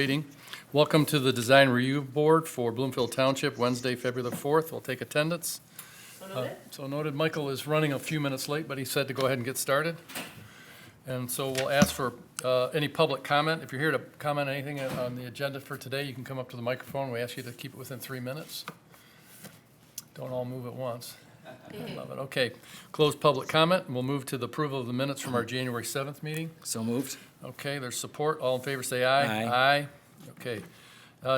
Meeting. Welcome to the Design Review Board for Bloomfield Township, Wednesday, February the 4th. We'll take attendance. So noted. Michael is running a few minutes late, but he said to go ahead and get started. And so we'll ask for any public comment. If you're here to comment on anything on the agenda for today, you can come up to the microphone. We ask you to keep it within 3 minutes. Don't all move at once. I love it. Okay, close public comment, and we'll move to the approval of the minutes from our January 7th meeting. So moved. Okay, there's support. All in favor, say aye. Aye. Okay.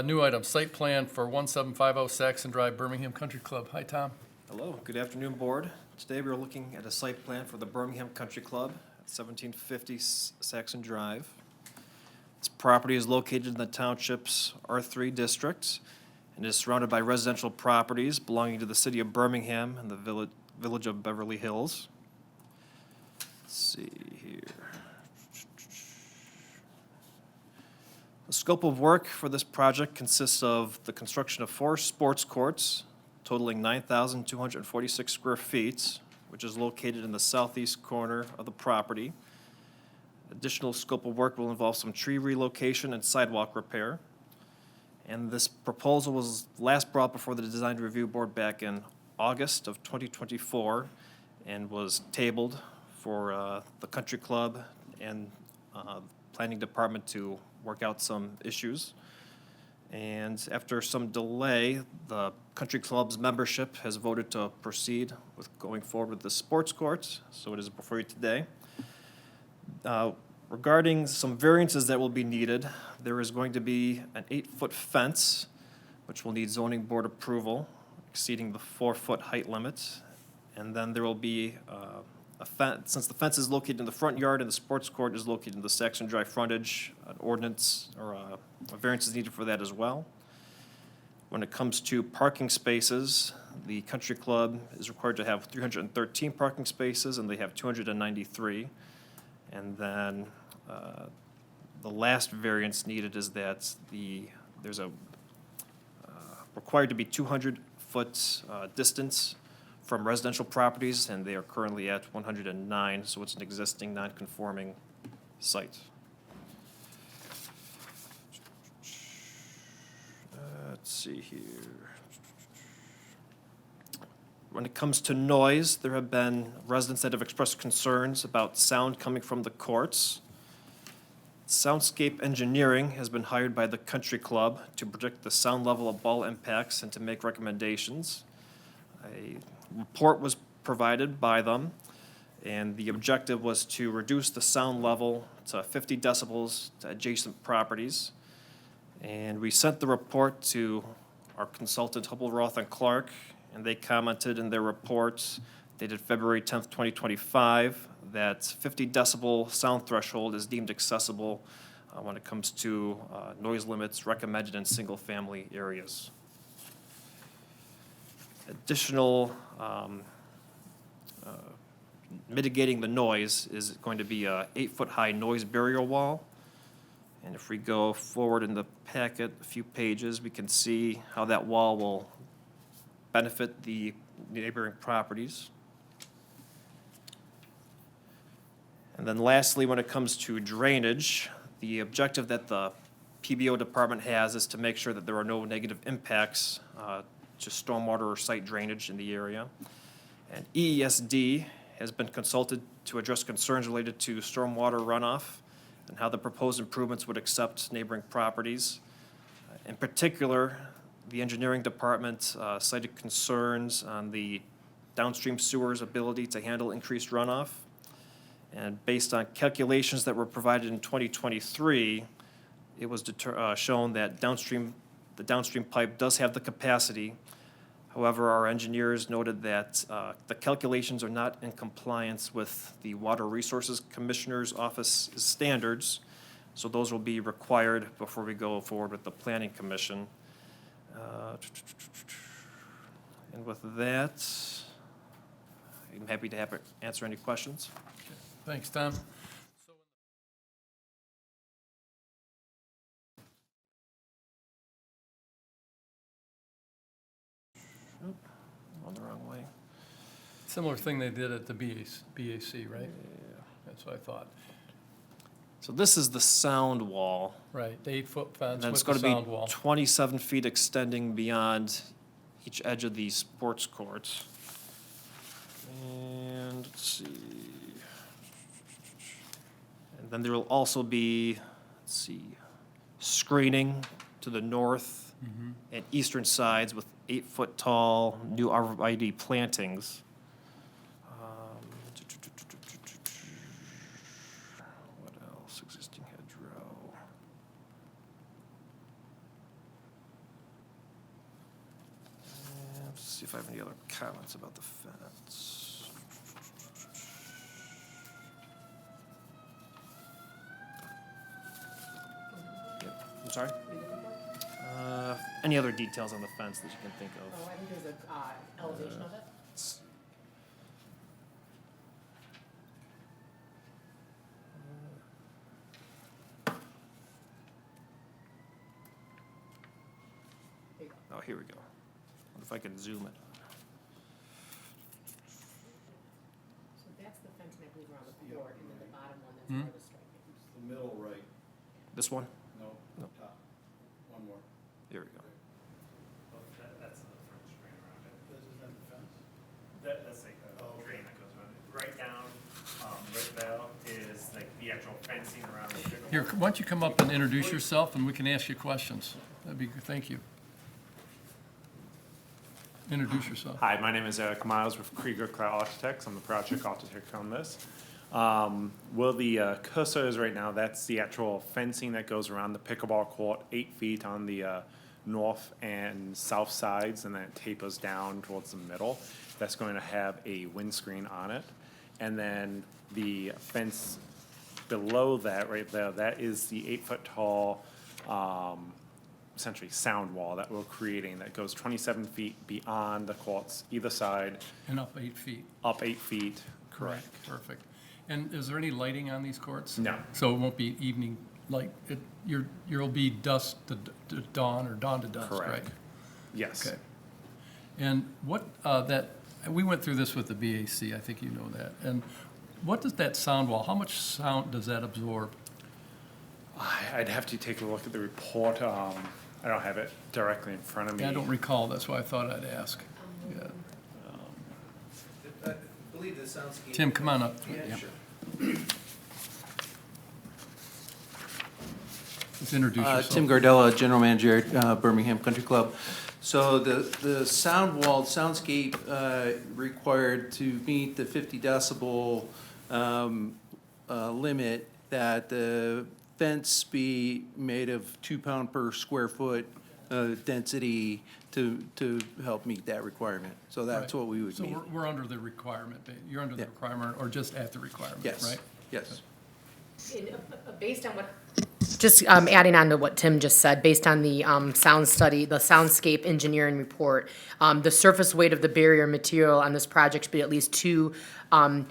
New item, site plan for 1750 Saxon Drive, Birmingham Country Club. Hi, Tom. Hello, good afternoon, Board. Today we're looking at a site plan for the Birmingham Country Club at 1750 Saxon Drive. This property is located in the Township's R3 district and is surrounded by residential properties belonging to the city of Birmingham and the village of Beverly Hills. Let's see here. The scope of work for this project consists of the construction of 4 sports courts totaling 9,246 square feet, which is located in the southeast corner of the property. Additional scope of work will involve some tree relocation and sidewalk repair. And this proposal was last brought before the Design Review Board back in August of 2024 and was tabled for the Country Club and Planning Department to work out some issues. And after some delay, the Country Club's membership has voted to proceed with going forward with the sports courts, so it is before you today. Regarding some variances that will be needed, there is going to be an 8-foot fence, which will need zoning board approval, exceeding the 4-foot height limit. And then there will be a fence, since the fence is located in the front yard and the sports court is located in the Saxon Drive frontage, an ordinance or a variance is needed for that as well. When it comes to parking spaces, the Country Club is required to have 313 parking spaces, and they have 293. And then the last variance needed is that there's a required to be 200-foot distance from residential properties, and they are currently at 109, so it's an existing non-conforming site. Let's see here. When it comes to noise, there have been residents that have expressed concerns about sound coming from the courts. Soundscape engineering has been hired by the Country Club to predict the sound level of ball impacts and to make recommendations. A report was provided by them, and the objective was to reduce the sound level to 50 decibels to adjacent properties. And we sent the report to our consultant, Hubble, Roth & Clark, and they commented in their report dated February 10th, 2025, that 50 decibel sound threshold is deemed accessible when it comes to noise limits recommended in single-family areas. Additional mitigating the noise is going to be a 8-foot-high noise barrier wall. And if we go forward in the packet a few pages, we can see how that wall will benefit the neighboring properties. And then lastly, when it comes to drainage, the objective that the PBO department has is to make sure that there are no negative impacts to stormwater or site drainage in the area. And EESD has been consulted to address concerns related to stormwater runoff and how the proposed improvements would accept neighboring properties. In particular, the engineering department cited concerns on the downstream sewer's ability to handle increased runoff. And based on calculations that were provided in 2023, it was shown that the downstream pipe does have the capacity. However, our engineers noted that the calculations are not in compliance with the Water Resources Commissioner's Office standards, so those will be required before we go forward with the Planning Commission. And with that, I'm happy to answer any questions. Thanks, Tom. On the wrong way. Similar thing they did at the BAC, right? Yeah. That's what I thought. So this is the sound wall. Right, the 8-foot fence And then it's with the gonna sound be wall. 27 feet extending beyond each edge of the sports courts. And let's see. And then there will also be, let's see, screening to the north and eastern sides with 8-foot tall new arborvitae plantings. What else? Existing hedgerow. And let's see if I have any other comments about the fence. Yep, I'm sorry? Any other details on the fence that you can think of? Oh, I think there's a elevation of it. There you go. Oh, here we go. Wonder if I can zoom it. So that's the fencing, I believe, around the court, and then the bottom one, that's where the striping. The middle right, This one? no, No. top, one more. Here we go. That's the French drain around it. This is not the fence? That's like a Oh, okay. drain that goes around it. Right down, right there is like the actual fencing around the pickleball. Here, why don't you come up and introduce yourself, and we can ask you questions. That'd be good, thank you. Introduce yourself. Hi, my name is Eric Miles with Krieger Cloud Architects. I'm the project architect on this. Where the cursor is right now, that's the actual fencing that goes around the pickleball court, 8 feet on the north and south sides, and then it tapers down towards the middle. That's going to have a windscreen on it. And then the fence below that, right there, that is the 8-foot tall, essentially sound wall that we're creating that goes 27 feet beyond the courts, either side, And up 8 feet. up 8 feet, correct. Right, perfect. And is there any lighting on these courts? No. So it won't be evening light, you'll be dusk to dawn or dawn to dusk, right? Correct. Yes. Okay. And what, we went through this with the BAC, I think you know that. And what does that sound wall, how much sound does that absorb? I'd have to take a look at the report. I don't have it directly in front of me. I don't recall, that's why I thought I'd ask. Yeah. I believe the soundscape. Tim, come on up. Yeah, sure. Let's introduce yourself. Tim Gardella, General Manager at Birmingham Country Club. So the sound wall, soundscape required to meet the 50 decibel limit, that the fence be made of 2 pound per square foot density to help meet that requirement. So that's Right. what we would So meet. we're under the requirement, you're under the Yeah. requirement, or just at the requirement, right? Yes, yes. Based on what, just adding on to what Tim just said, based on the sound study, the soundscape engineering report, the surface weight of the barrier material on this project should be at least 2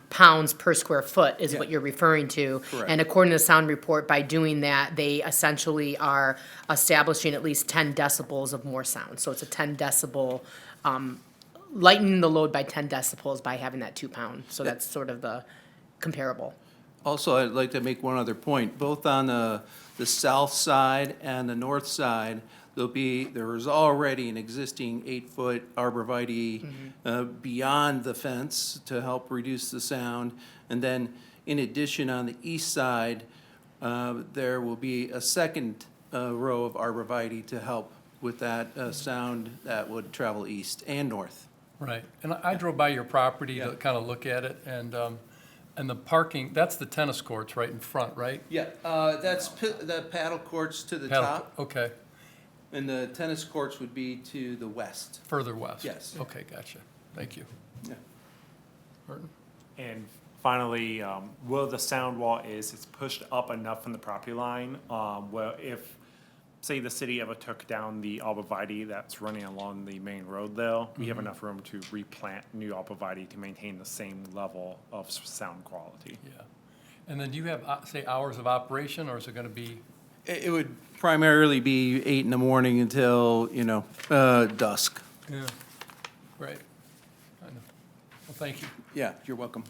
pounds per square foot is what Yeah. you're referring to. Correct. And according to the sound report, by doing that, they essentially are establishing at least 10 decibels of more sound. So it's a 10 decibel, lightening the load by 10 decibels by having that 2 pound. So that's sort of the comparable. Also, I'd like to make one other point. Both on the south side and the north side, there is already an existing 8-foot arborvitae beyond the fence to help reduce the sound. And then, in addition, on the east side, there will be a second row of arborvitae to help with that sound that would travel east and north. Right, and I drove by your property to Yeah. kind of look at it, and the parking, that's the tennis courts right in front, right? Yeah, that's the paddle courts to the Paddle- top, Okay, and the tennis courts would be to the west. further west? Yes. Okay, gotcha, thank you. Yeah. Martin? And finally, where the sound wall is, it's pushed up enough from the property line, where if, say, the city ever took down the arborvitae that's running along the main road there, we have enough room to replant new arborvitae to maintain the same level of sound quality. Yeah. And then do you have, say, hours of operation, or is it gonna be, It would primarily be 8 in the morning until, dusk. yeah, right, I know. Well, thank you. Yeah, you're welcome.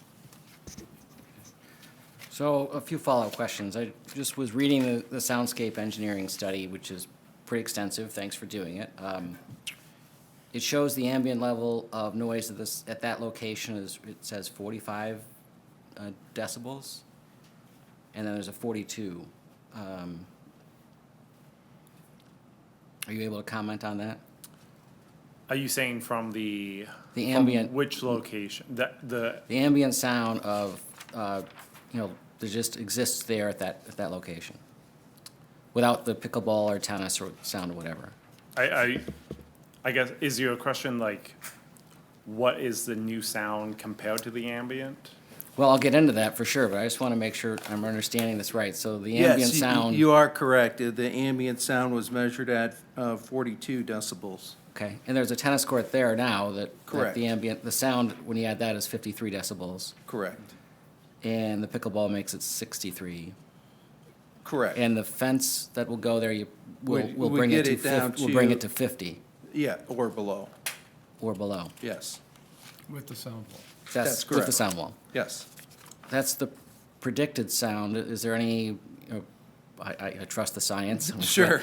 So a few follow-up questions. I just was reading the soundscape engineering study, which is pretty extensive. Thanks for doing it. It shows the ambient level of noise at that location is, it says 45 decibels, and then there's a 42. Are you able to comment on that? Are you saying from The from ambient, which location? The the ambient sound of, that just exists there at that location, without the pickleball or tennis or sound or whatever. I guess, is your question like, what is the new sound compared to the ambient? Well, I'll get into that for sure, but I just want to make sure I'm understanding this right. So the Yes, ambient sound, you are correct. The ambient sound was measured at 42 decibels. okay, and there's a tennis court there now that Correct. the sound, when you add that, is 53 decibels, Correct. and the pickleball makes it 63. Correct. And the fence that will go there, will We bring it get to it down we'll bring to- it to 50 Yeah, or below. or below. Yes. With the sound wall. That's With the correct. sound wall. Yes. That's the predicted sound. Is there any, I trust the science. Sure.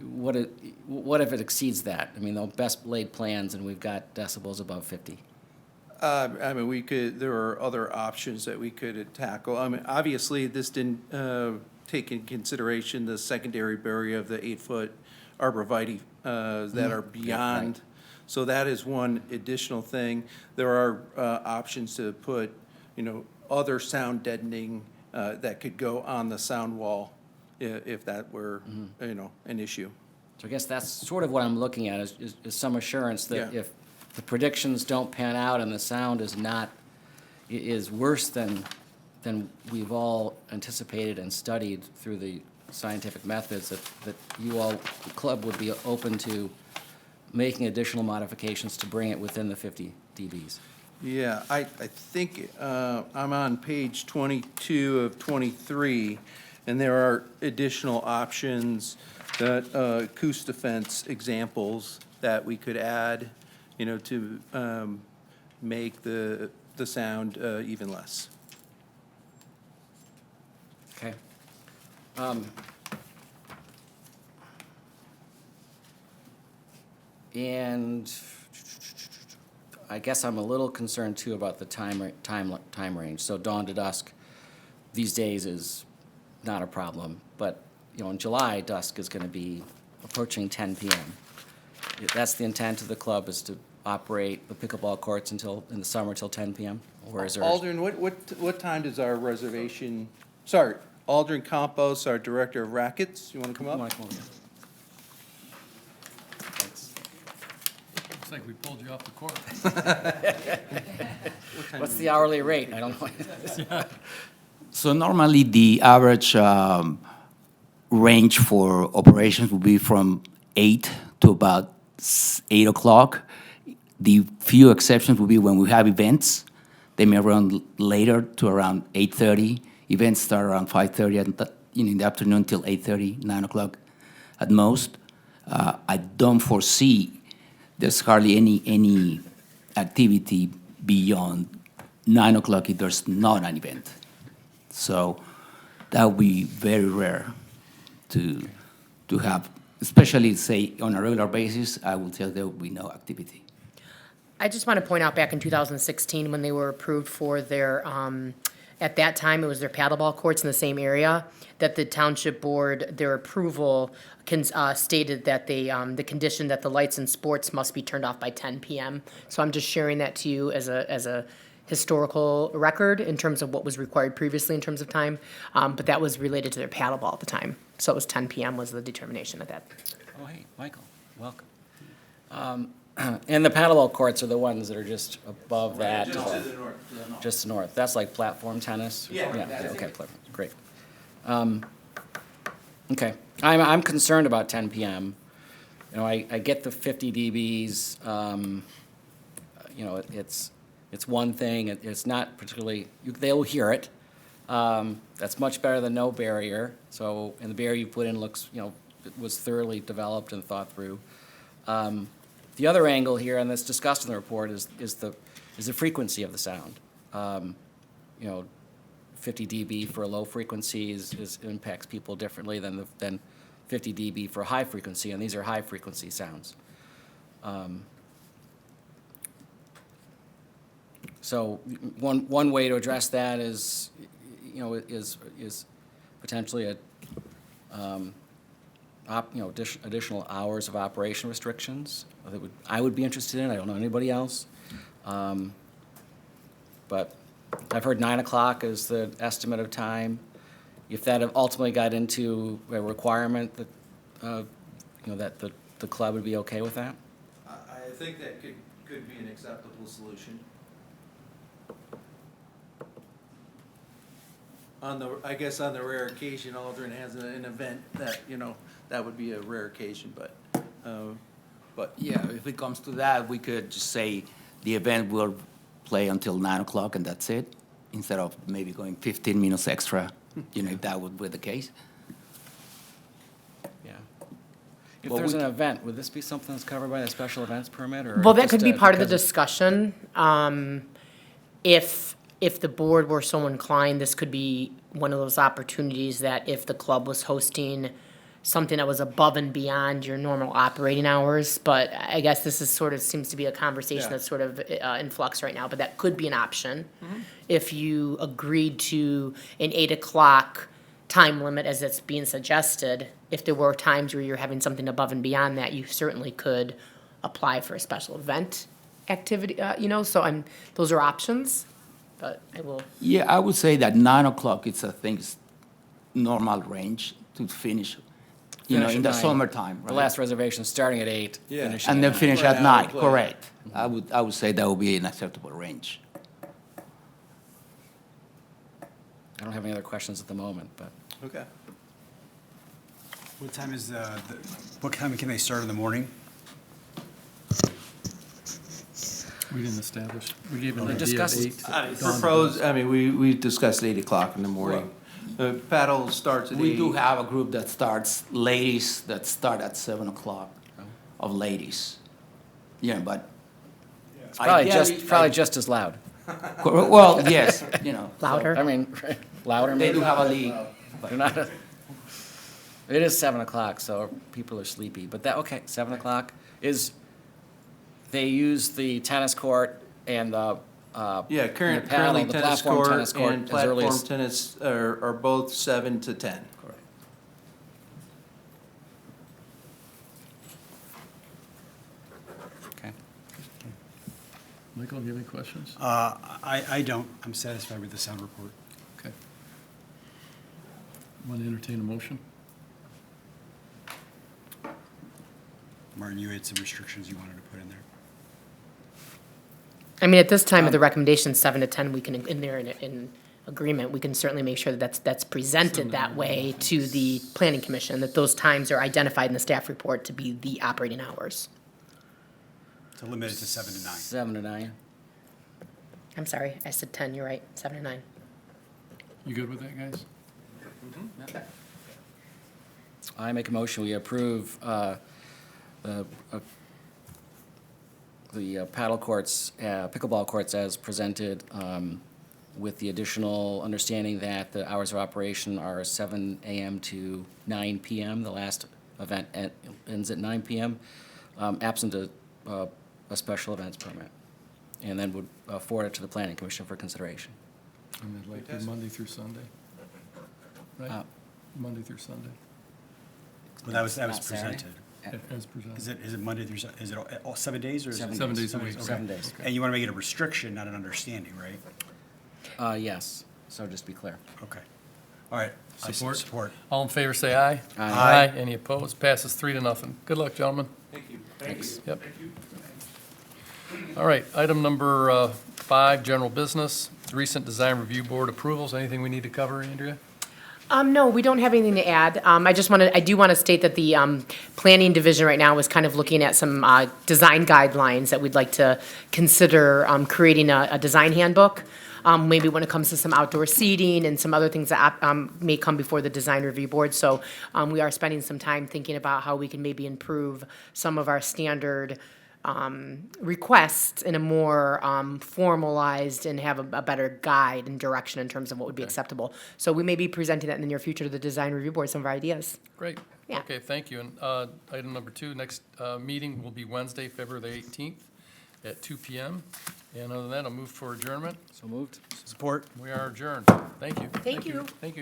What if it exceeds that? I mean, the best laid plans, and we've got decibels above 50. I mean, there are other options that we could tackle. I mean, obviously, this didn't take in consideration the secondary barrier of the 8-foot arborvitae that are beyond. So that is one additional thing. There are options to put, other sound deadening that could go on the sound wall if that were, an issue. So I guess that's sort of what I'm looking at, is some assurance that Yeah. if the predictions don't pan out and the sound is worse than we've all anticipated and studied through the scientific methods, that you all, the club would be open to making additional modifications to bring it within the 50 dBs. Yeah, I think I'm on page 22 of 23, and there are additional options that Acoustafence examples that we could add, to make the sound even less. Okay. And I guess I'm a little concerned too about the time range. So dawn to dusk these days is not a problem, but in July, dusk is going to be approaching 10 p.m. That's the intent of the club, is to operate the pickleball courts in the summer till 10 p.m. Or is there? Aldrin, what time does our reservation, sorry, Aldrin Campos, our Director of Rackets, you want to come You up? wanna come over here? Thanks. Looks like we pulled you off the court. What's the hourly rate? I don't know. So normally, the average range for operations will be from 8 to about 8 o'clock. The few exceptions will be when we have events. They may run later to around 8:30. Events start around 5:30 in the afternoon till 8:30, 9 o'clock at most. I don't foresee there's hardly any activity beyond 9 o'clock if there's not an event. So that would be very rare to have, especially, say, on a regular basis. I will tell there will be no activity. I just want to point out back in 2016, when they were approved for their, at that time, it was their paddleball courts in the same area, that the township board, their approval stated that the condition that the lights in sports must be turned off by 10 p.m. So I'm just sharing that to you as a historical record in terms of what was required previously in terms of time. But that was related to their paddleball at the time. So it was 10 p.m. was the determination of that. Oh, hey, Michael, welcome. And the paddleball courts are the ones that are just above that. Just north. That's like platform tennis? Yeah. Okay, platform, great. Okay, I'm concerned about 10 PM. I get the 50 dBs, it's one thing, it's not particularly, they'll hear it. That's much better than no barrier, so, and the barrier you put in looks, it was thoroughly developed and thought through. The other angle here, and that's discussed in the report, is the frequency of the sound. 50 dB for low frequency impacts people differently than 50 dB for high frequency, and these are high frequency sounds. So one way to address that is, is potentially additional hours of operation restrictions that I would be interested in. I don't know anybody else. But I've heard 9 o'clock is the estimate of time. If that ultimately got into a requirement that, that the club would be okay with that? I think that could be an acceptable solution. I guess on the rare occasion Aldrin has an event that, that would be a rare occasion, but Yeah, if it comes to that, we could just say the event will play until 9 o'clock and that's it, instead of maybe going 15 minutes extra, if that would be the case. Yeah. If Well, there's we an event, would this be something that's covered by the special events permit, or? Well, that just, could be part of the because discussion. If the board were so inclined, this could be one of those opportunities that if the club was hosting something that was above and beyond your normal operating hours, but I guess this is seems to be a conversation Yeah. that's sort of in flux right now, but that could be an option. If you agreed to an 8 o'clock time limit as it's being suggested, if there were times where you're having something above and beyond that, you certainly could apply for a special event activity, so those are options, but I will. Yeah, I would say that 9 o'clock is, I think, normal range to finish, Finish in at the 9. summertime, right? The last reservation starting at 8, Yeah. finishing And at then 9. finish Play at out, 9, play. correct. I would say that would be an acceptable range. I don't have any other questions at the moment, but okay. What time what time can they start in the morning? We didn't establish, we gave an We idea of discussed- 8. Propose, we discussed 8 o'clock in the morning. Paddle starts at 8. We do have a group that starts, ladies that start at 7 o'clock of ladies. Yeah, but. it's probably ideally, just as loud. Well, yes, Louder? I mean, louder they maybe. do have a league. They're not it is 7 o'clock, so people are sleepy. But okay, 7 o'clock they use the tennis court and the, Yeah, and the currently paddle, the tennis platform court tennis court and as early platform as. tennis are both 7 to 10. Correct. Okay. Michael, do you have any questions? I don't. I'm satisfied with the sound report. Okay. Want to entertain a motion? Martin, you had some restrictions you wanted to put in there. I mean, at this time of the recommendation, 7 to 10, we can, in agreement, we can certainly make sure that that's presented that way to the planning commission, that those times are identified in the staff report to be the operating hours. To limit it to 7 to 9. 7 to 9. I'm sorry, I said 10, you're right, 7 to 9. You good with that, guys? I make a motion, we approve the paddle courts, pickleball courts as presented, with the additional understanding that the hours of operation are 7 a.m. to 9 p.m. The last event ends at 9 p.m., absent a special events permit, and then would forward it to the planning commission for consideration. And they'd like to Monday through Sunday? Right? Uh, Monday through Sunday, Well, that was Not Saturday? presented. as presented. Is it Monday through, is it all 7 days or is it? 7 days a week. Okay. 7 days. And you want to make it a restriction, not an understanding, right? Yes, so just be clear. Okay. All right. I Support? Support. All in favor, say aye. Aye. Any opposed? Passes 3-0. Good luck, gentlemen. Thank you. Thanks. Yep. All right, item number 5, general business, recent design review board approvals. Anything we need to cover, Andrea? No, we don't have anything to add. I do want to state that the planning division right now is kind of looking at some design guidelines that we'd like to consider creating a design handbook. Maybe when it comes to some outdoor seating and some other things that may come before the design review board. So we are spending some time thinking about how we can maybe improve some of our standard requests in a more formalized and have a better guide and direction in terms of what would be Okay. acceptable. So we may be presenting that in the near future to the design review board, some of our ideas. Great. Yeah. Okay, thank you. And item number 2, next meeting will be Wednesday, February the 18th at 2 PM. And other than that, I'll move for adjournment. So moved. Support. We are adjourned. Thank you. Thank you. Thank you.